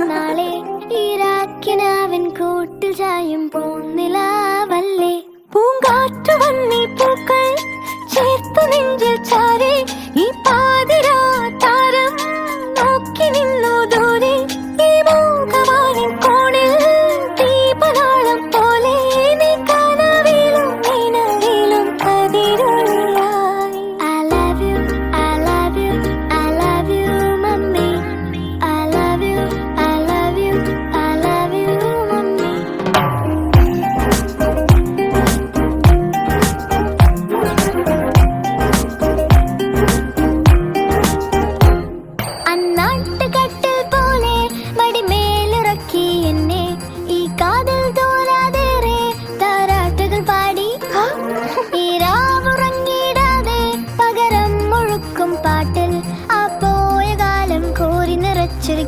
നാളെ ഈരാക്കിനാവൻ കൂട്ടിൽ ചായും പൂന്നിലാവല്ലേ പൂങ്കാറ്റു വന്നീ പൂക്കൾ ചേർത്തു നെഞ്ചിൽ ചാരെ ഈ പാതിരാ താരം നോക്കി നിന്നു ദൂരെ ഈ മൂകവാനിൻ കോണിൽ ദീപനാളം പോലെ നീ കനവിലും നിലവിലും കതിരുള്ളായി. I love you, I love you, I love you, mummy. I love you, I love you, I love you, mummy. അന്നാട്ടുകട്ടിൽ പോലെ മടിമേലിറക്കി എന്നെ ഈ കാതിൽ തോരാതേറെ താരാട്ടുകൾ പാടി ഈ രാവുറങ്ങിടാതെ പകരം മുഴുക്കും പാട്ടിൽ ആ പോയ കാലം കോരി നിറച്ചൊരു